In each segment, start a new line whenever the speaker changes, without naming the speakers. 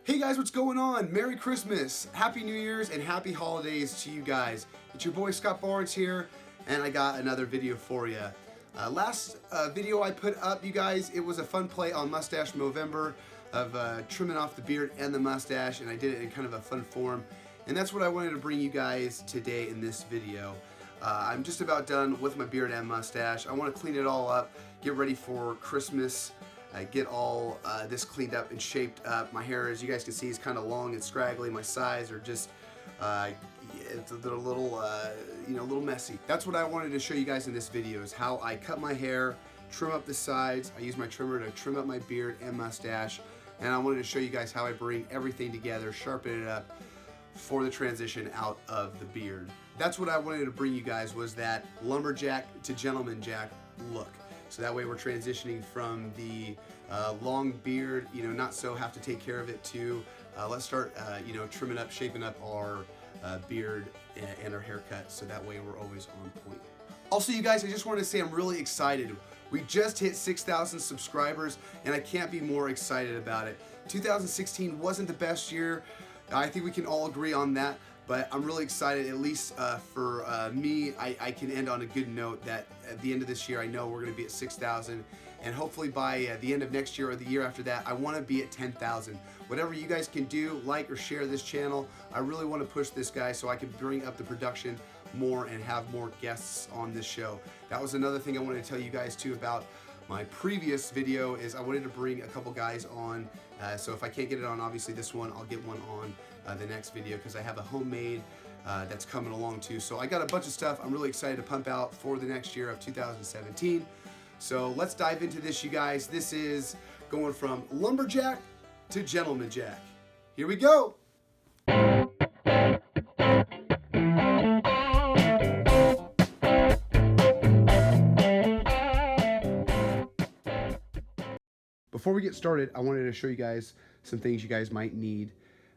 Hey guys, what's going on? Merry Christmas, Happy New Year's, and Happy Holidays to you guys. It's your boy Scott Barnes here, and I got another video for you. Last video I put up, you guys, it was a fun play on Mustache Movember of trimming off the beard and the mustache, and I did it in kind of a fun form. And that's what I wanted to bring you guys today in this video. I'm just about done with my beard and mustache. I want to clean it all up, get ready for Christmas. Get all this cleaned up and shaped up. My hair, as you guys can see, is kind of long and scraggly. My sides are just, it's a little messy. That's what I wanted to show you guys in this video, is how I cut my hair, trim up the sides. I use my trimmer to trim up my beard and mustache. And I wanted to show you guys how I bring everything together, sharpen it up for the transition out of the beard. That's what I wanted to bring you guys, was that lumberjack to gentleman jack look. So that way we're transitioning from the long beard, not so have to take care of it, to let's start, trimming up, shaping up our beard and our haircut, so that way we're always on point. Also, you guys, I just wanted to say I'm really excited. We just hit 6,000 subscribers, and I can't be more excited about it. 2016 wasn't the best year. I think we can all agree on that. But I'm really excited, at least for me, I can end on a good note that at the end of this year, I know we're going to be at 6,000. And hopefully by the end of next year or the year after that, I want to be at 10,000. Whatever you guys can do, like or share this channel. I really want to push this guy so I can bring up the production more and have more guests on this show. That was another thing I wanted to tell you guys too about my previous video, is I wanted to bring a couple guys on. So if I can't get it on, obviously this one, I'll get one on the next video, because I have a homemade that's coming along too. So I got a bunch of stuff I'm really excited to pump out for the next year of 2017. So let's dive into this, you guys. This is going from lumberjack to gentleman jack. Here we go. Before we get started, I wanted to show you guys some things you guys might need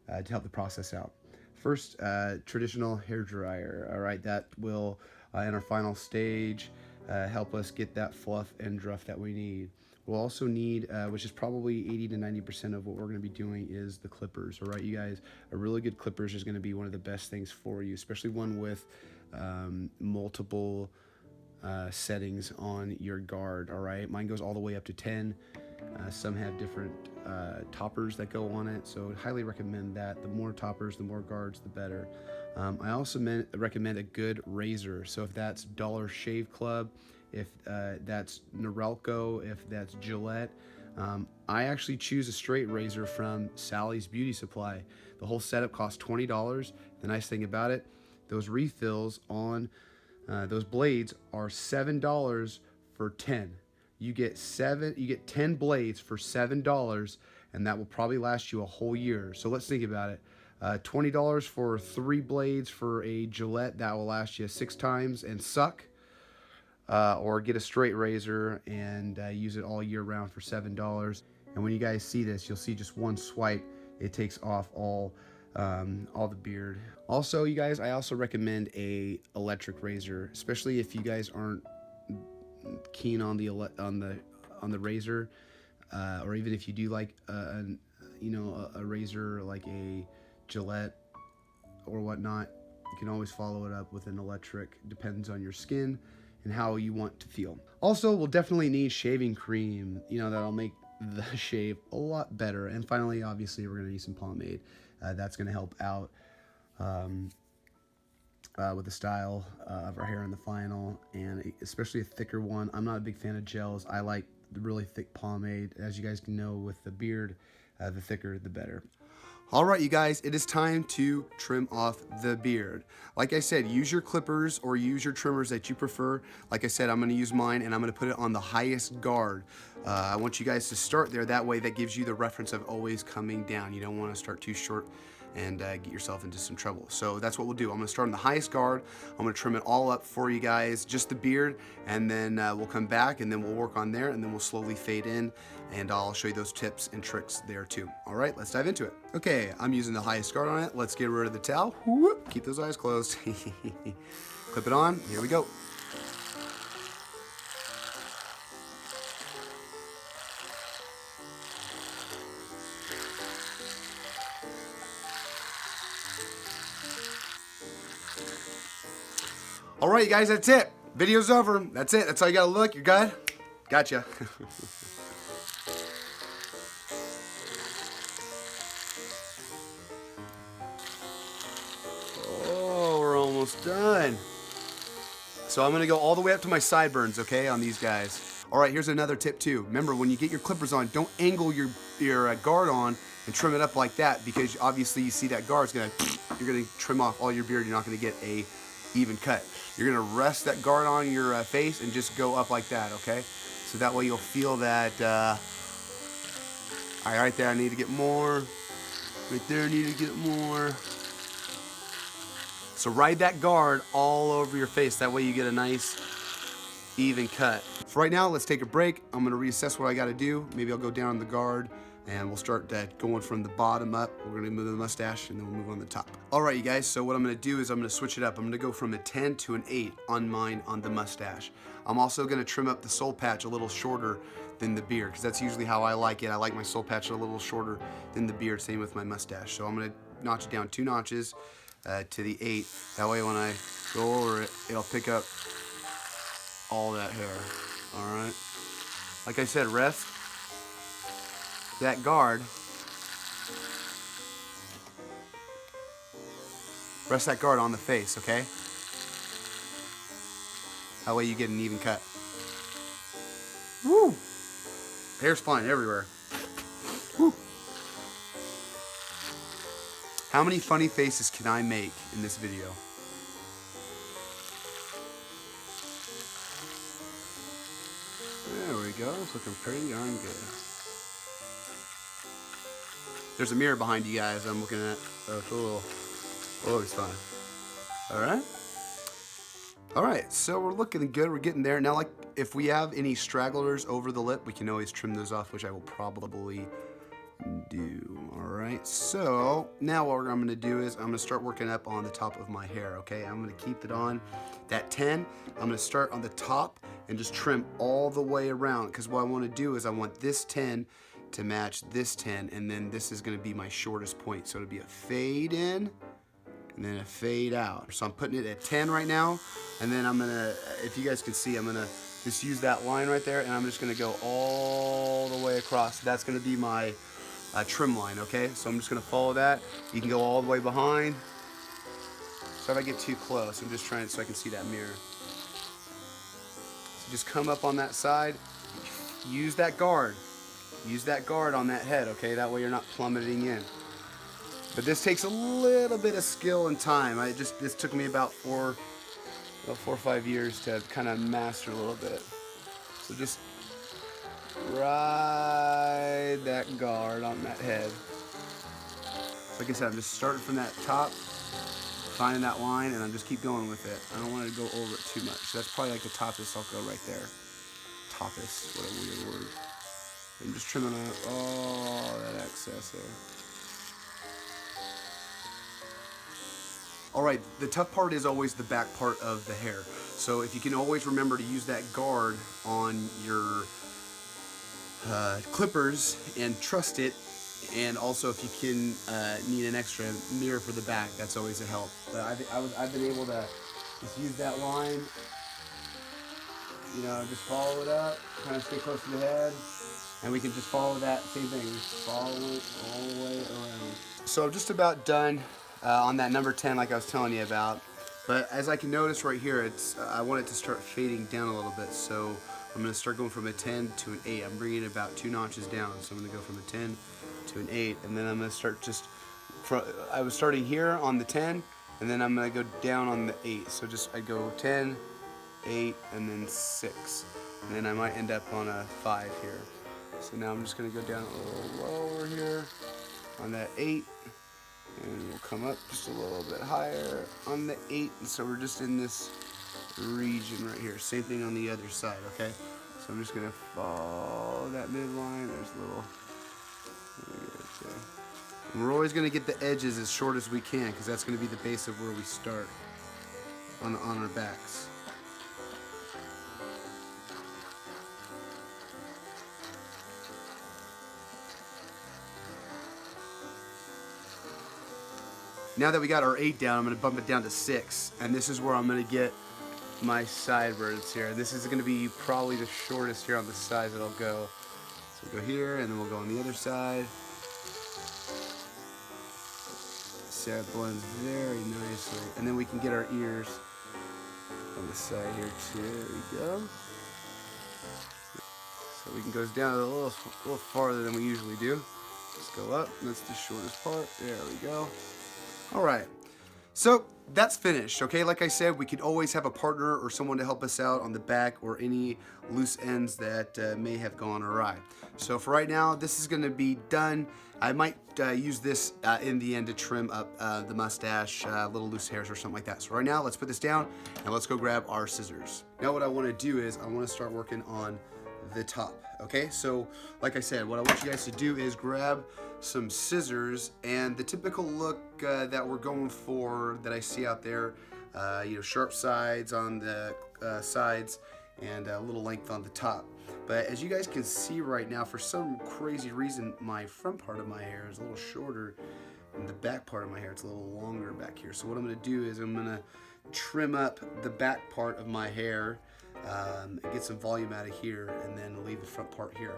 to help the process out. First, traditional hair dryer. All right, that will, in our final stage, help us get that fluff and druff that we need. We'll also need, which is probably 80 to 90% of what we're going to be doing, is the clippers. All right, you guys, a really good clippers is going to be one of the best things for you, especially one with multiple settings on your guard. All right, mine goes all the way up to 10. Some have different toppers that go on it, so I highly recommend that. The more toppers, the more guards, the better. I also recommend a good razor. So if that's Dollar Shave Club, if that's Norelco, if that's Gillette, I actually choose a straight razor from Sally's Beauty Supply. The whole setup costs $20. The nice thing about it, those refills on those blades are $7 for 10. You get 10 blades for $7, and that will probably last you a whole year. So let's think about it. $20 for 3 blades for a Gillette, that will last you 6 times and suck. Or get a straight razor and use it all year round for $7. And when you guys see this, you'll see just one swipe, it takes off all the beard. Also, you guys, I also recommend a electric razor, especially if you guys aren't keen on the razor, or even if you do like a razor like a Gillette or whatnot, you can always follow it up with an electric. Depends on your skin and how you want to feel. Also, we'll definitely need shaving cream, that'll make the shave a lot better. And finally, obviously, we're gonna need some pomade. That's gonna help out with the style of our hair in the final, and especially a thicker one. I'm not a big fan of gels. I like the really thick pomade. As you guys can know, with the beard, the thicker the better. All right, you guys, it is time to trim off the beard. Like I said, use your clippers or use your trimmers that you prefer. Like I said, I'm gonna use mine, and I'm gonna put it on the highest guard. I want you guys to start there. That way, that gives you the reference of always coming down. You don't wanna start too short and get yourself into some trouble. So that's what we'll do. I'm gonna start on the highest guard. I'm gonna trim it all up for you guys, just the beard, and then we'll come back and then we'll work on there, and then we'll slowly fade in, and I'll show you those tips and tricks there too. All right, let's dive into it. Okay, I'm using the highest guard on it. Let's get rid of the towel. Whoop, keep those eyes closed. Clip it on, here we go. All right, you guys, that's it. Video's over. That's it. That's all you gotta look. You're good? Gotcha. Oh, we're almost done. So I'm gonna go all the way up to my sideburns, okay, on these guys. All right, here's another tip too. Remember, when you get your clippers on, don't angle your guard on and trim it up like that, because obviously you see that guard's gonna, you're gonna trim off all your beard. You're not gonna get a even cut. You're gonna rest that guard on your face and just go up like that, okay? So that way you'll feel that, all right, right there, I need to get more. Right there, I need to get more. So ride that guard all over your face. That way you get a nice, even cut. For right now, let's take a break. I'm gonna reassess what I gotta do. Maybe I'll go down the guard and we'll start going from the bottom up. We're gonna move the mustache and then we'll move on the top. All right, you guys, so what I'm gonna do is I'm gonna switch it up. I'm gonna go from a 10 to an 8 on the mustache. I'm also gonna trim up the soul patch a little shorter than the beard, because that's usually how I like it. I like my soul patch a little shorter than the beard, same with my mustache. So I'm gonna notch it down 2 notches to the 8. That way when I go over it, it'll pick up all that hair, all right? Like I said, rest that guard. Rest that guard on the face, okay? That way you get an even cut. Woo! Hair's flying everywhere. Woo! How many funny faces can I make in this video? There we go. It's looking pretty darn good. There's a mirror behind you guys I'm looking at. Oh, it's a little, always fun. All right. All right, so we're looking good. We're getting there. Now, like, if we have any stragglers over the lip, we can always trim those off, which I will probably do. All right, so now what I'm gonna do is I'm gonna start working up on the top of my hair, okay? I'm gonna keep it on that 10. I'm gonna start on the top and just trim all the way around, because what I wanna do is I want this 10 to match this 10, and then this is gonna be my shortest point. So it'll be a fade in and then a fade out. So I'm putting it at 10 right now, and then I'm gonna, if you guys can see, I'm gonna just use that line right there, and I'm just gonna go all the way across. That's gonna be my trim line, okay? So I'm just gonna follow that. You can go all the way behind. So if I get too close, I'm just trying so I can see that mirror. So just come up on that side, use that guard. Use that guard on that head, okay? That way you're not plummeting in. But this takes a little bit of skill and time. This took me about 4 or 5 years to kind of master a little bit. So just ride that guard on that head. So like I said, I'm just starting from that top, finding that line, and I'm just keep going with it. I don't want to go over it too much. So that's probably like the toppest. I'll go right there. Toppest, what a weird word. I'm just trimming out all that excess there. All right, the tough part is always the back part of the hair. So if you can always remember to use that guard on your clippers and trust it, and also if you can need an extra mirror for the back, that's always a help. But I've been able to just use that line, you know, just follow it up, kind of stay close to the head. And we can just follow that same thing, just follow it all the way around. So I'm just about done on that number 10 like I was telling you about. But as I can notice right here, I want it to start fading down a little bit. So I'm gonna start going from a 10 to an 8. I'm bringing it about 2 notches down. So I'm gonna go from a 10 to an 8. And then I'm gonna start I was starting here on the 10, and then I'm gonna go down on the 8. So I go 10, 8, and then 6. And then I might end up on a 5 here. So now I'm just going to go down a little lower here on that 8, and we'll come up just a little bit higher on the 8, and so we're just in this region right here. Same thing on the other side, okay? So I'm just going to follow that midline. There's a little, and we're always going to get the edges as short as we can, because that's going to be the base of where we start on our backs. Now that we got our 8 down, I'm going to bump it down to 6, and this is where I'm going to get my sideburns here. This is going to be probably the shortest here on the sides that I'll go. So we'll go here, and then we'll go on the other side. See how it blends very nicely. And then we can get our ears on the side here too. There we go. So we can go down a little farther than we usually do. Just go up. That's the shortest part. There we go. All right. So that's finished, okay? Like I said, we could always have a partner or someone to help us out on the back or any loose ends that may have gone awry. So for right now, this is gonna be done. I might use this in the end to trim up the mustache, little loose hairs or something like that. So right now, let's put this down and let's go grab our scissors. Now what I wanna do is I wanna start working on the top, okay? So like I said, what I want you guys to do is grab some scissors, and the typical look that we're going for that I see out there, you know, sharp sides on the sides and a little length on the top. But as you guys can see right now, for some crazy reason, my front part of my hair is a little shorter and the back part of my hair, it's a little longer back here. So what I'm gonna do is I'm gonna trim up the back part of my hair, get some volume out of here, and then leave the front part here.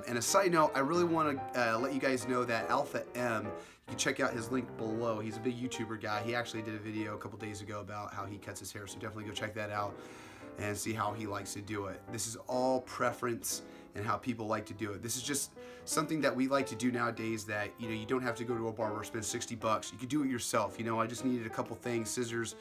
And a side note, I really want to let you guys know that Alpha M, you can check out his link below. He's a big YouTuber guy. He actually did a video a couple days ago about how he cuts his hair, so definitely go check that out and see how he likes to do it. This is all preference and how people like to do it. This is just something that we like to do nowadays that, you know, you don't have to go to a barber, spend 60 bucks. You could do it yourself. You know, I just needed a couple things, scissors.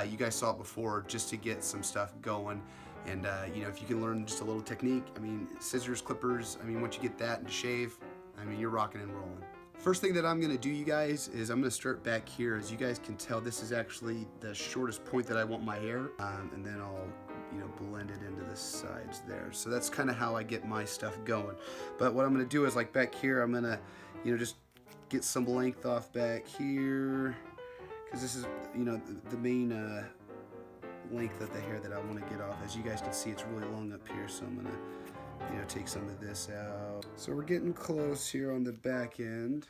You guys saw it before, just to get some stuff going. And you know, if you can learn just a little technique, I mean, scissors, clippers, I mean, once you get that and shave, I mean, you're rocking and rolling. First thing that I'm gonna do, you guys, is I'm gonna start back here. As you guys can tell, this is actually the shortest point that I want my hair, and then I'll, you know, blend it into the sides there. So that's kind of how I get my stuff going. But what I'm gonna do is, like back here, I'm gonna, you know, just get some length off back here, because this is, you know, the main length of the hair that I want to get off. As you guys can see, it's really long up here, so I'm gonna, you know, take some of this out. So we're getting close here on the back end.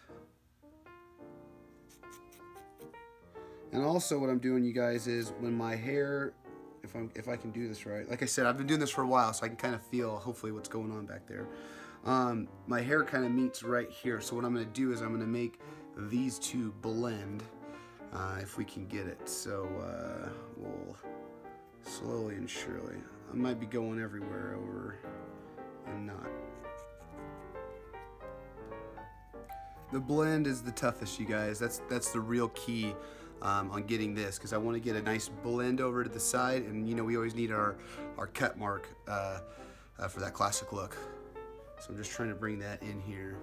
And also what I'm doing, you guys, is when my hair, if I can do this right, like I said, I've been doing this for a while, so I can kind of feel hopefully what's going on back there. My hair kind of meets right here, so what I'm gonna do is I'm gonna make these two blend, if we can get it. So we'll slowly and surely. I might be going everywhere over and not. The blend is the toughest, you guys. That's the real key on getting this, because I want to get a nice blend over to the side, and you know, we always need our cut mark for that classic look. So I'm just trying to bring that in here.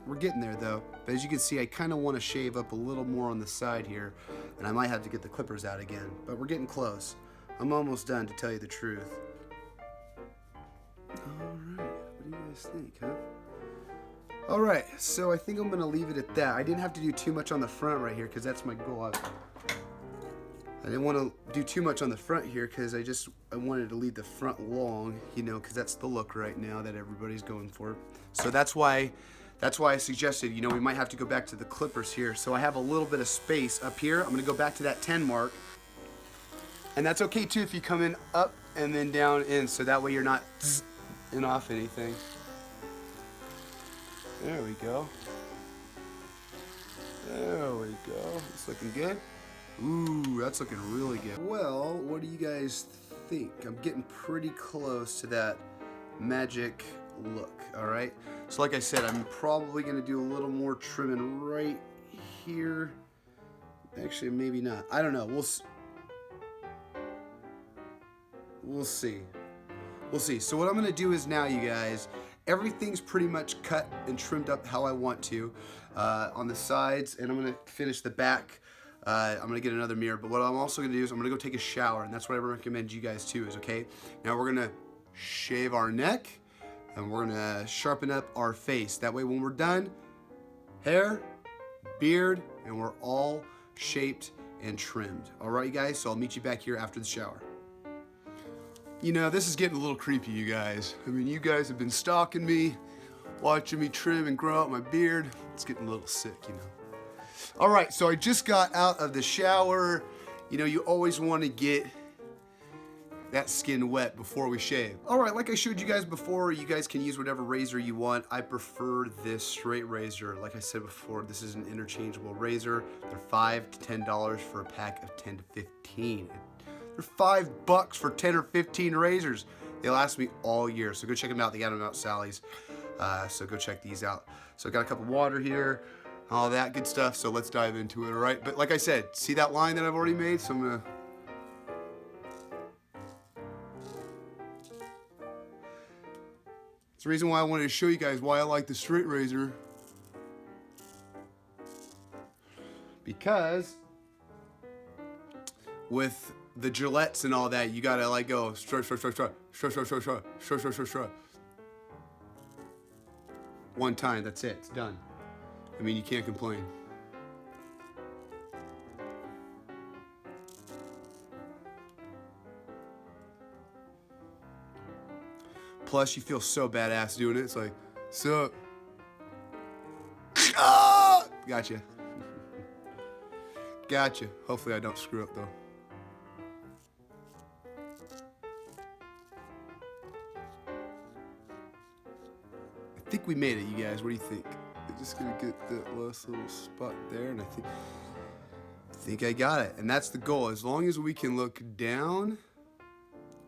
We're getting there though, but as you can see, I kind of want to shave up a little more on the side here, and I might have to get the clippers out again, but we're getting close. I'm almost done, to tell you the truth. Alright, what do you guys think, huh? Alright, so I think I'm going to leave it at that. I didn't have to do too much on the front right here, because that's my goal. I didn't want to do too much on the front here, because I wanted to leave the front long, you know, because that's the look right now that everybody's going for. So that's why I suggested, you know, we might have to go back to the clippers here. So I have a little bit of space up here. I'm gonna go back to that 10 mark. And that's okay too if you come in up and then down in, so that way you're not in off anything. There we go. There we go. It's looking good. Ooh, that's looking really good. Well, what do you guys think? I'm getting pretty close to that magic look, all right? So like I said, I'm probably gonna do a little more trimming right here. Actually, maybe not. I don't know. We'll see. We'll see. So what I'm gonna do is now, you guys, everything's pretty much cut and trimmed up how I want to on the sides, and I'm gonna finish the back. I'm gonna get another mirror, but what I'm also gonna do is I'm gonna go take a shower, and that's what I recommend you guys too, is okay? Now we're gonna shave our neck, and we're gonna sharpen up our face. That way when we're done, hair, beard, and we're all shaped and trimmed. All right, you guys, so I'll meet you back here after the shower. You know, this is getting a little creepy, you guys. I mean, you guys have been stalking me, watching me trim and grow out my beard. It's getting a little sick, you know. All right, so I just got out of the shower, You know, you always want to get that skin wet before we shave. All right, like I showed you guys before, you guys can use whatever razor you want. I prefer this straight razor. Like I said before, this is an interchangeable razor. They're $5 to $10 for a pack of 10 to 15. They're $5 for 10 or 15 razors. They last me all year, so go check them out. They got them out at Sally's, so go check these out. So I got a cup of water here, all that good stuff, so let's dive into it, all right? But like I said, see that line that I've already made? So I'm gonna... It's the reason why I wanted to show you guys why I like the straight razor. Because with the Gillettes and all that, you gotta like go straight. One time, that's it, it's done. I mean, you can't complain. Plus, you feel so badass doing it. It's like, sup? Ah! Gotcha. Gotcha. Hopefully I don't screw up though. I think we made it, you guys. What do you think? I'm just gonna get that last little spot there, and I think I got it. And that's the goal. As long as we can look down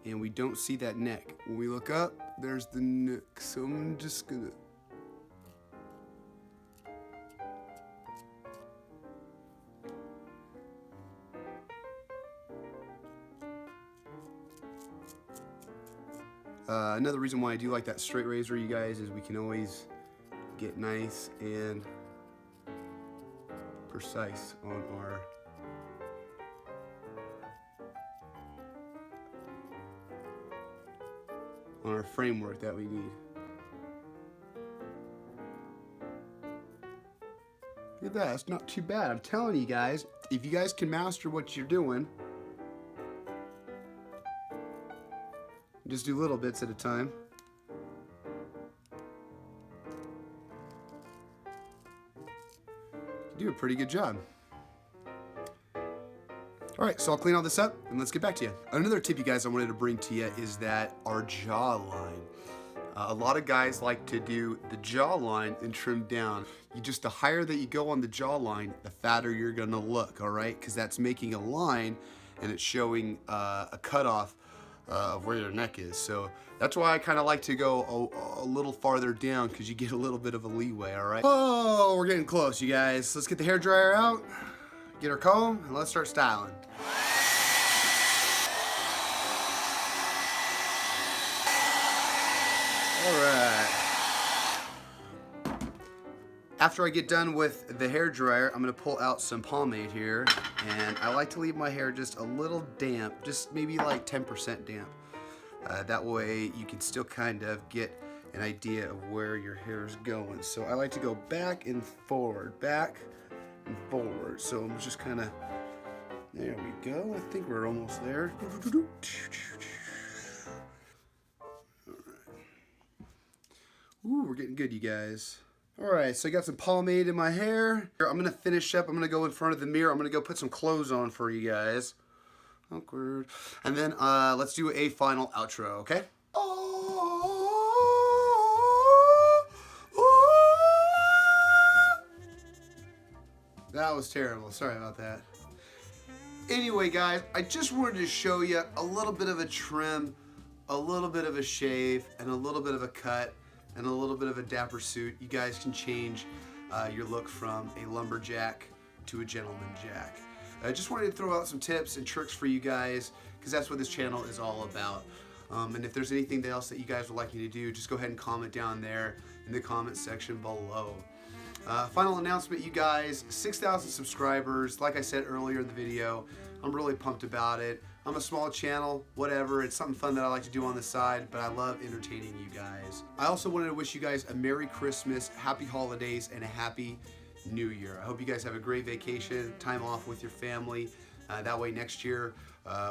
and we don't see that neck. When we look up, there's the neck. So I'm just gonna... Another reason why I do like that straight razor, you guys, is we can always get nice and precise on our framework that we need. Look at that, it's not too bad. I'm telling you guys, if you guys can master what you're doing, just do little bits at a time. You do a pretty good job. All right, so I'll clean all this up and let's get back to you. Another tip, you guys, I wanted to bring to you is that our jawline. A lot of guys like to do the jawline and trim down. The higher that you go on the jawline, the fatter you're gonna look, all right? Because that's making a line and it's showing a cutoff of where your neck is. So that's why I kind of like to go a little farther down, because you get a little bit of a leeway, all right? Oh, we're getting close, you guys. Let's get the hair dryer out, get our comb, and let's start styling. All right. After I get done with the hair dryer, I'm gonna pull out some pomade here, and I like to leave my hair just a little damp, just maybe like 10% damp. That way you can still kind of get an idea of where your hair is going. So I like to go back and forward, back and forward. So I'm just kind of, there we go. I think we're almost there. Ooh, we're getting good, you guys. All right, so I got some pomade in my hair. I'm gonna finish up. I'm gonna go in front of the mirror. I'm gonna go put some clothes on for you guys. Awkward. And then let's do a final outro, okay? That was terrible. Sorry about that. Anyway, guys, I just wanted to show you a little bit of a trim, a little bit of a shave, and a little bit of a cut, and a little bit of a dapper suit. You guys can change your look from a lumberjack to a gentleman jack. I just wanted to throw out some tips and tricks for you guys, because that's what this channel is all about. And if there's anything else that you guys would like me to do, just go ahead and comment down there in the comment section below. Final announcement, you guys, 6,000 subscribers. Like I said earlier in the video, I'm really pumped about it. I'm a small channel, whatever. It's something fun that I like to do on the side, but I love entertaining you guys. I also wanted to wish you guys a Merry Christmas, Happy Holidays, and a Happy New Year. I hope you guys have a great vacation, time off with your family. That way next year,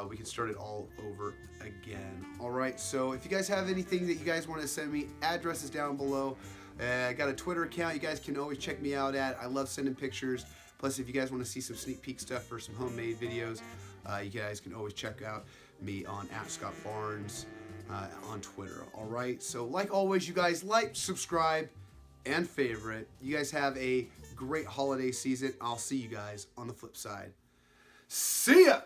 we can start it all over again. All right, so if you guys have anything that you guys want to send me, address is down below. I got a Twitter account you guys can always check me out at. I love sending pictures. Plus, if you guys want to see some sneak peek stuff for some homemade videos, You guys can always check out me on @ScottBarnes on Twitter. All right. So like always, you guys like, subscribe, and favorite. You guys have a great holiday season. I'll see you guys on the flip side. See ya!